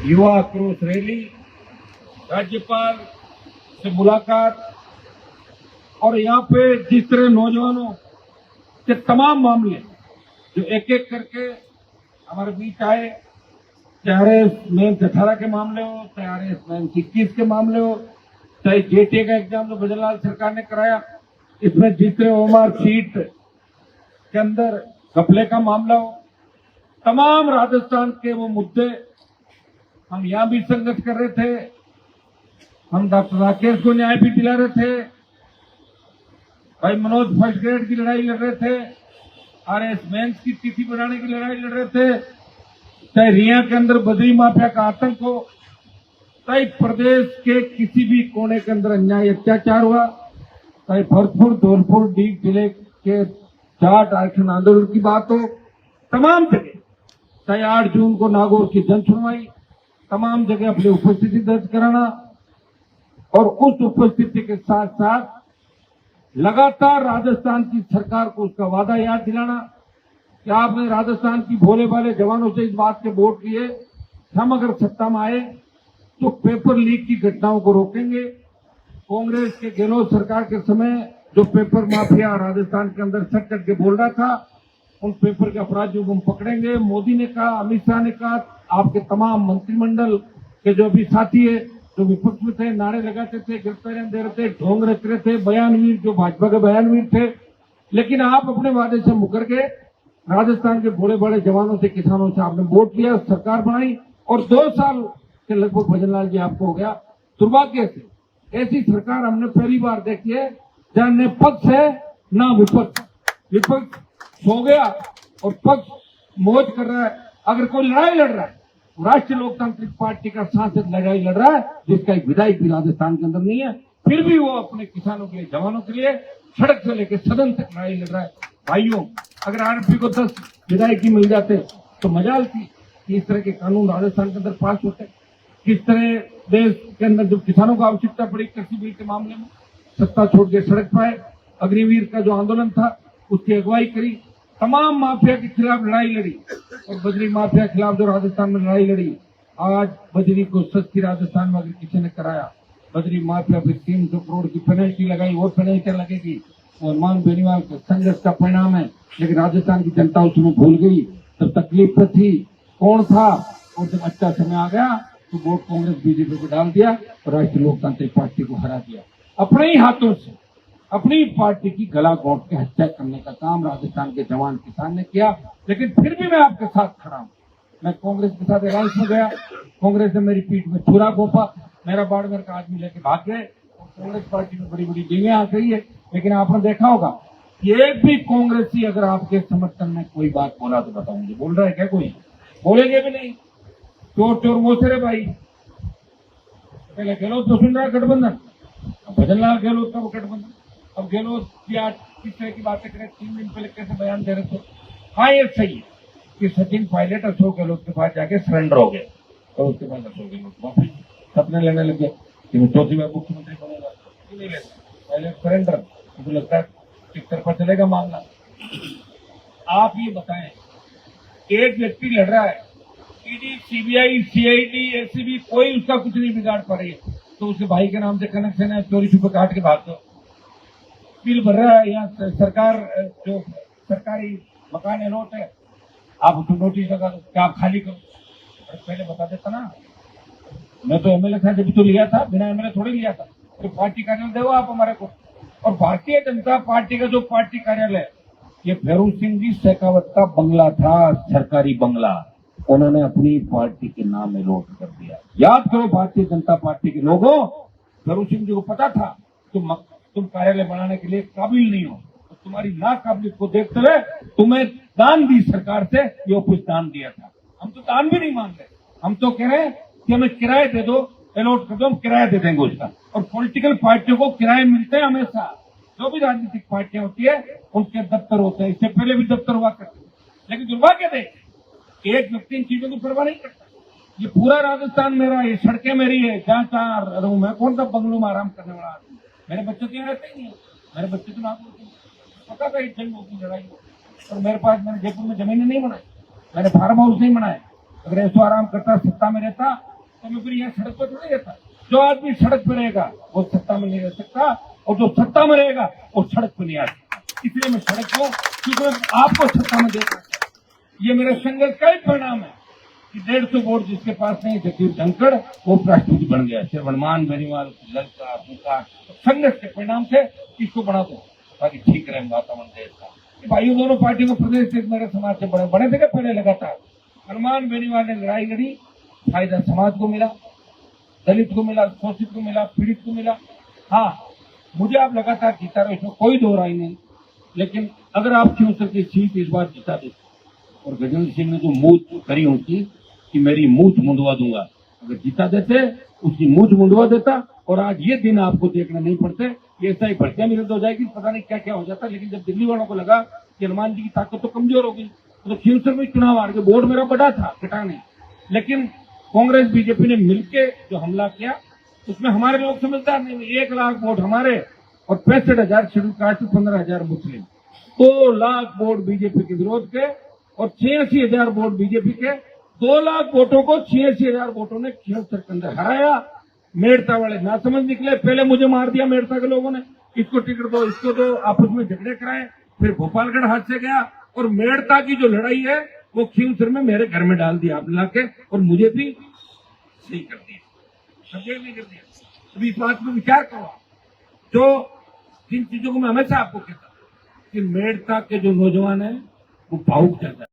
युवा आक्रोश रैली, राज्यपाल से मुलाकात और यहाँ पे जिस तरह नौजवानों के तमाम मामले जो एक एक करके हमारे बीच आए, चाहे मेन 18 के मामले हो, चाहे मेन 21 के मामले हो, चाहे जेटीए का एग्जाम जो भजनलाल सरकार ने कराया, इसमें जिस तरह ओमार सीट के अंदर घपले का मामला हो, तमाम राजस्थान के वो मुद्दे हम यहां भी संघर्ष कर रहे थे। हम डॉक्टर राकेश को न्याय भी दिला रहे थे, भाई मनोज फर्स्ट ग्रेड की लड़ाई लड़ रहे थे, आरएस मेंस की तिथि बढ़ाने की लड़ाई लड़ रहे थे, चाहे रिया के अंदर बद्री माफिया का आतंक हो, चाहे प्रदेश के किसी भी कोने के अंदर अन्याय अत्याचार हुआ, चाहे भरतपुर धौलपुर डीग जिले के जाट आरक्षण आंदोलन की बात हो, तमाम जगह, चाहे 8 जून को नागौर की जन सुनवाई, तमाम जगह अपनी उपस्थिति दर्ज कराना और उस उपस्थिति के साथ साथ लगातार राजस्थान की सरकार को उसका वादा याद दिलाना कि आपने राजस्थान की भोले भाले जवानों से इस बात के वोट लिए, हम अगर सत्ता में आए तो पेपर लीक की घटनाओं को रोकेंगे। कांग्रेस के गहलोत सरकार के समय जो पेपर माफिया राजस्थान के अंदर सट करके बोल रहा था, उन पेपर के अपराधियों को हम पकड़ेंगे। मोदी ने कहा, अमित शाह ने कहा, आपके तमाम मंत्रिमंडल के जो भी साथी है, जो विपक्ष में थे, नारे लगाते थे, गिरफ्तारियां दे रहे थे, ढोंग रच रहे थे, बयानवीर जो भाजपा के बयानवीर थे, लेकिन आप अपने वादे से मुकर के राजस्थान के बड़े बड़े जवानों से, किसानों से आपने वोट लिया, सरकार बनाई और 2 साल के लगभग भजनलाल जी आपको हो गया। दुर्भाग्य से ऐसी सरकार हमने पहली बार देखी है जहां न पक्ष है ना विपक्ष। विपक्ष सो गया और पक्ष मौज कर रहा है। अगर कोई लड़ाई लड़ रहा है, राष्ट्रीय लोकतांत्रिक पार्टी का सांसद लड़ाई लड़ रहा है, जिसका एक विधायक भी राजस्थान के अंदर नहीं है, फिर भी वो अपने किसानों के लिए, जवानों के लिए सड़क से लेकर सदन तक लड़ाई लड़ रहा है। भाइयों, अगर आरएनपी को 10 विधायक ही मिल जाते तो मजाल थी कि इस तरह के कानून राजस्थान के अंदर पास होते। किस तरह देश के अंदर जब किसानों को आवश्यकता पड़ी कृषि बिल के मामले में, सत्ता छोड़ के सड़क पर आए, अग्निवीर का जो आंदोलन था उसकी अगुवाई करी, तमाम माफिया के खिलाफ लड़ाई लड़ी और बजरी माफिया के खिलाफ जो राजस्थान में लड़ाई लड़ी, आज बजरी को सस्ती राजस्थान में अगर किसी ने कराया, बजरी माफिया फिर 300 करोड़ की पेनल्टी लगाई और पेनल्टी लगेगी और मान बेनीवाल के संघर्ष का परिणाम है। लेकिन राजस्थान की जनता उसमें भूल गई, तब तकलीफ तो थी, कौन था, और जब अच्छा समय आ गया तो वोट कांग्रेस बीजेपी को डाल दिया और राष्ट्रीय लोकतांत्रिक पार्टी को हरा दिया। अपने ही हाथों से अपनी पार्टी की गला घोंट के हत्या करने का काम राजस्थान के जवान किसान ने किया। लेकिन फिर भी मैं आपके साथ खड़ा हूं। मैं कांग्रेस के साथ अलायंस में गया, कांग्रेस ने मेरी पीठ में छुरा घोंपा, मेरा बाड़मेर का आदमी लेके भाग गए और कांग्रेस पार्टी में बड़ी बड़ी डींगे आ गई है। लेकिन आपने देखा होगा कि एक भी कांग्रेसी अगर आपके समर्थन में कोई बात बोला तो बताओ मुझे, बोल रहा है क्या? कोई बोलेंगे भी नहीं। चोर चोर मोसरे भाई, पहले गहलोत तो सुन रहा गठबंधन, अब भजनलाल गहलोत का वो गठबंधन। अब गहलोत की आज किस तरह की बातें करें, 3 दिन पहले कैसे बयान दे रहे थे। हाँ, ये सही है कि सचिन पायलट अशोक गहलोत के पास जाके सरेंडर हो गए और उसके बाद अशोक गहलोत वापस सपने लेने लगे कि वो चौथी बार मुख्यमंत्री बनेगा। नहीं लेता, पहले सरेंडर, मुझे लगता है एक तरफा चलेगा मामला। आप ये बताएं, एक व्यक्ति लड़ रहा है, ईडी, सीबीआई, सीआईडी, एसीबी, कोई उसका कुछ नहीं बिगाड़ पा रही है, तो उसके भाई के नाम से कनेक्शन है, चोरी छुपे काट के भाग दो। बिल भर रहा है यहाँ सरकार, जो सरकारी मकान अलॉट है, आप उसको नोटिस लगा दो कि आप खाली करो। पहले बता देता ना, मैं तो एमएलए था जब तो लिया था, बिना एमएलए थोड़ी लिया था। तो पार्टी कार्यालय दो आप हमारे को। और भारतीय जनता पार्टी का जो पार्टी कार्यालय, ये भैरू सिंह जी शेखावत का बंगला था, सरकारी बंगला, उन्होंने अपनी पार्टी के नाम अलॉट कर दिया। याद करो भारतीय जनता पार्टी के लोगों, भैरू सिंह जी को पता था तुम कार्यालय बनाने के लिए काबिल नहीं हो, तो तुम्हारी नाकाबिलियत को देखते हुए तुम्हें दान दी सरकार से, ये ऑफिस दान दिया था। हम तो दान भी नहीं मांग रहे, हम तो कह रहे हैं कि हमें किराए दे दो, अलॉट कर दो, हम किराया दे देंगे उसका। और पॉलिटिकल पार्टियों को किराए मिलते हैं हमेशा, जो भी राजनीतिक पार्टियां होती है उनके दफ्तर होते हैं, इससे पहले भी दफ्तर हुआ करते। लेकिन दुर्भाग्य थे, एक व्यक्ति इन चीजों की परवाह नहीं करता। ये पूरा राजस्थान मेरा, ये सड़कें मेरी है, जहां चार रूम है, कौन सा बंगलों में आराम करने वाला आदमी? मेरे बच्चे तो यहाँ रहते ही नहीं है, मेरे बच्चे तो नागपुर के, पता था इस जंग होगी, लड़ाई हो। और मेरे पास, मैंने जयपुर में जमीनें नहीं बनाई, मैंने फार्म हाउस नहीं बनाए, अगर ऐसा आराम करता सत्ता में रहता तो मैं फिर यहाँ सड़क पर थोड़ी रहता। जो आदमी सड़क पर रहेगा वो सत्ता में नहीं रह सकता, और जो सत्ता में रहेगा वो सड़क पर नहीं आ सकता। इसलिए मैं सड़क को, क्योंकि आपको सत्ता में देता, ये मेरे संघर्ष का ही परिणाम है कि 150 वोट जिसके पास नहीं, जगदीप धनखड़ वो राष्ट्रपति बन गया। सिर्फ हनुमान बेनीवाल लड़का भूखा संघर्ष के परिणाम से इसको बना दो ताकि ठीक रहे वातावरण देश का। भाइयों दोनों पार्टियों को प्रदेश से मेरे समाज से बड़े थे पहले लगातार। हनुमान बेनीवाल ने लड़ाई लड़ी, फायदा समाज को मिला, दलित को मिला, शोषित को मिला, पीड़ित को मिला। हाँ, मुझे आप लगातार जीता रहे, इसमें कोई दो राय नहीं, लेकिन अगर आप क्यों की सीट इस बार जिता देते और गजेंद्र सिंह ने जो मूठ करी होती कि मेरी मूठ मुंडवा दूंगा, अगर जिता देते उसकी मूठ मुंडवा देता और आज ये दिन आपको देखना नहीं पड़ते। ये ऐसा ही भर्तियां विरुद्ध हो जाएगी, पता नहीं क्या क्या हो जाता। लेकिन जब दिल्ली वालों को लगा कि हनुमान जी की ताकत तो कमजोर होगी तो खींवसर में चुनाव हार गए। वोट मेरा बड़ा था, घटा नहीं, लेकिन कांग्रेस बीजेपी ने मिलकर जो हमला किया उसमें हमारे लोग समझदार नहीं हुए। 1 लाख वोट हमारे और 65,000 शेड्यूल कास्ट, 15,000 मुस्लिम, 2 लाख वोट बीजेपी के विरोध के और 86,000 वोट बीजेपी के। 2 लाख वोटों को 86,000 वोटों ने खींवसर के अंदर हराया। मेड़ता वाले ना समझ निकले, पहले मुझे मार दिया मेड़ता के लोगों ने, इसको टिकट दो, इसको दो, आपस में झगड़े कराए। फिर भोपालगढ़ हाथ से गया और मेड़ता की जो लड़ाई है वो खींवसर में मेरे घर में डाल दिया आपने लाके, और मुझे भी सही कर दिया, समझे नहीं कर दिया। अभी इस बात में विचार करो। जो जिन चीजों को मैं हमेशा आपको कहता कि मेड़ता के जो नौजवान है वो भावुक ज्यादा है।